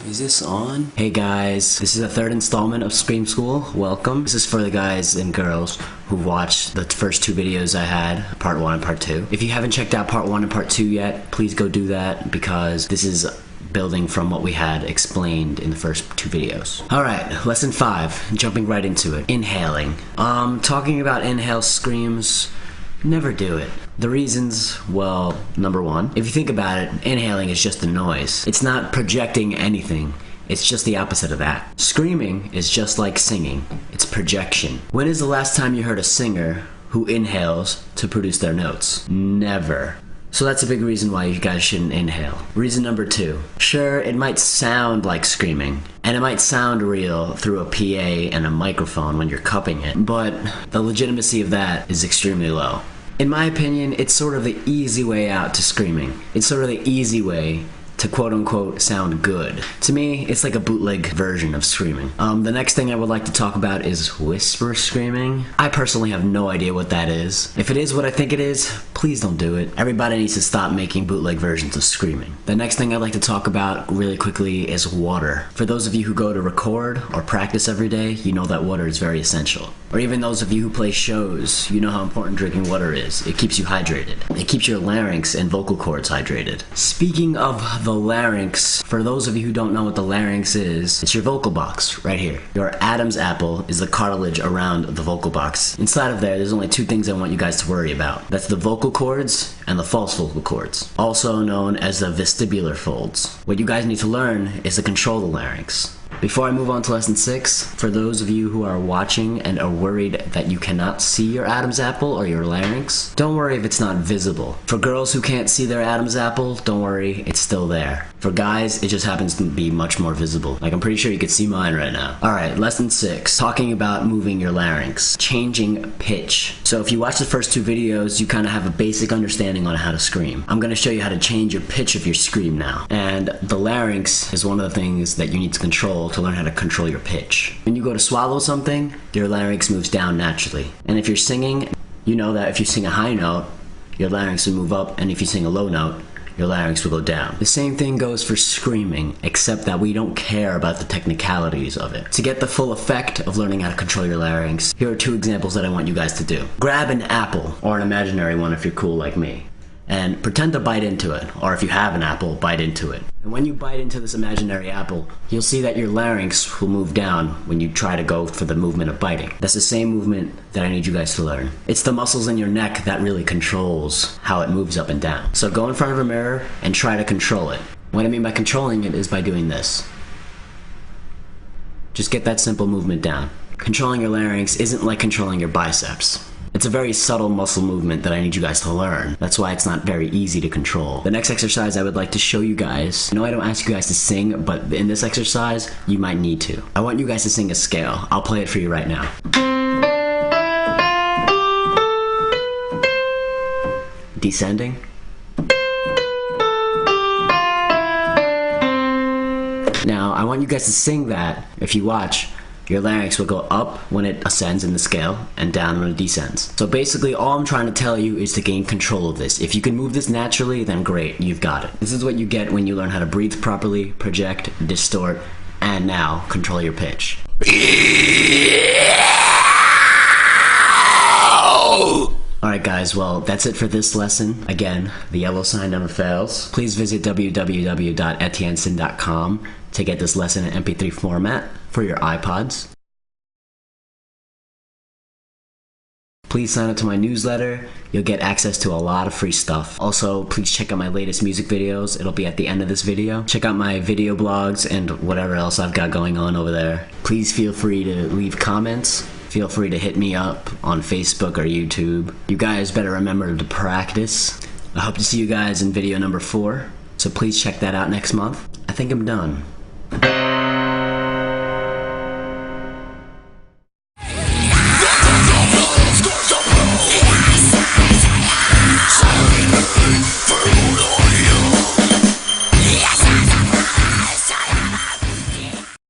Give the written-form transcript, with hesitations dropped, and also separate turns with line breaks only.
Is this on?
Hey guys, this is the third installment of Scream School. Welcome. This is for the guys and girls who watched the first two videos I had, part 1 and part 2. If you haven't checked out part 1 and part 2 yet, please go do that because this is building from what we had explained in the first two videos. Alright, lesson 5, jumping right into it. Inhaling. Talking about inhale screams, never do it. The reasons, well, number 1, if you think about it, inhaling is just a noise. It's not projecting anything. It's just the opposite of that. Screaming is just like singing. It's projection. When is the last time you heard a singer who inhales to produce their notes? Never. So that's a big reason why you guys shouldn't inhale. Reason number 2. Sure, it might sound like screaming, and it might sound real through a PA and a microphone when you're cupping it, but the legitimacy of that is extremely low. In my opinion, it's sort of the easy way out to screaming. It's sort of the easy way to quote-unquote sound good. To me, it's like a bootleg version of screaming. The next thing I would like to talk about is whisper screaming. I personally have no idea what that is. If it is what I think it is, please don't do it. Everybody needs to stop making bootleg versions of screaming. The next thing I'd like to talk about really quickly is water. For those of you who go to record or practice every day, you know that water is very essential. Or even those of you who play shows, you know how important drinking water is. It keeps you hydrated. It keeps your larynx and vocal cords hydrated. Speaking of the larynx, for those of you who don't know what the larynx is, it's your vocal box right here. Your Adam's apple is the cartilage around the vocal box. Inside of there's only 2 things I want you guys to worry about. That's the vocal cords and the false vocal cords, also known as the vestibular folds. What you guys need to learn is to control the larynx. Before I move on to lesson 6, for those of you who are watching and are worried that you cannot see your Adam's apple or your larynx, don't worry if it's not visible. For girls who can't see their Adam's apple, don't worry, it's still there. For guys, it just happens to be much more visible. Like, I'm pretty sure you could see mine right now. Alright, lesson 6, talking about moving your larynx. Changing pitch. So if you watch the first 2 videos, you kind of have a basic understanding on how to scream. I'm going to show you how to change your pitch of your scream now. And the larynx is one of the things that you need to control to learn how to control your pitch. When you go to swallow something, your larynx moves down naturally. And if you're singing, you know that if you sing a high note, your larynx will move up, and if you sing a low note, your larynx will go down. The same thing goes for screaming, except that we don't care about the technicalities of it. To get the full effect of learning how to control your larynx, here are 2 examples that I want you guys to do. Grab an apple, or an imaginary one if you're cool like me, and pretend to bite into it, or if you have an apple, bite into it. And when you bite into this imaginary apple, you'll see that your larynx will move down when you try to go for the movement of biting. That's the same movement that I need you guys to learn. It's the muscles in your neck that really controls how it moves up and down. So go in front of a mirror and try to control it. What I mean by controlling it is by doing this. Just get that simple movement down. Controlling your larynx isn't like controlling your biceps. It's a very subtle muscle movement that I need you guys to learn. That's why it's not very easy to control. The next exercise I would like to show you guys, I know I don't ask you guys to sing, but in this exercise, you might need to. I want you guys to sing a scale. I'll play it for you right now. Descending. Now, I want you guys to sing that. If you watch, your larynx will go up when it ascends in the scale and down when it descends. So basically all I'm trying to tell you is to gain control of this. If you can move this naturally, then great, you've got it. This is what you get when you learn how to breathe properly, project, distort, and now control your pitch. Alright guys, well that's it for this lesson. Again, the yellow sign never fails. Please visit www.etiennesin.com to get this lesson in MP3 format for your iPods. Please sign up to my newsletter. You'll get access to a lot of free stuff. Also, please check out my latest music videos. It'll be at the end of this video. Check out my video blogs and whatever else I've got going on over there. Please feel free to leave comments. Feel free to hit me up on Facebook or YouTube. You guys better remember to practice. I hope to see you guys in video number 4. So please check that out next month. I think I'm done.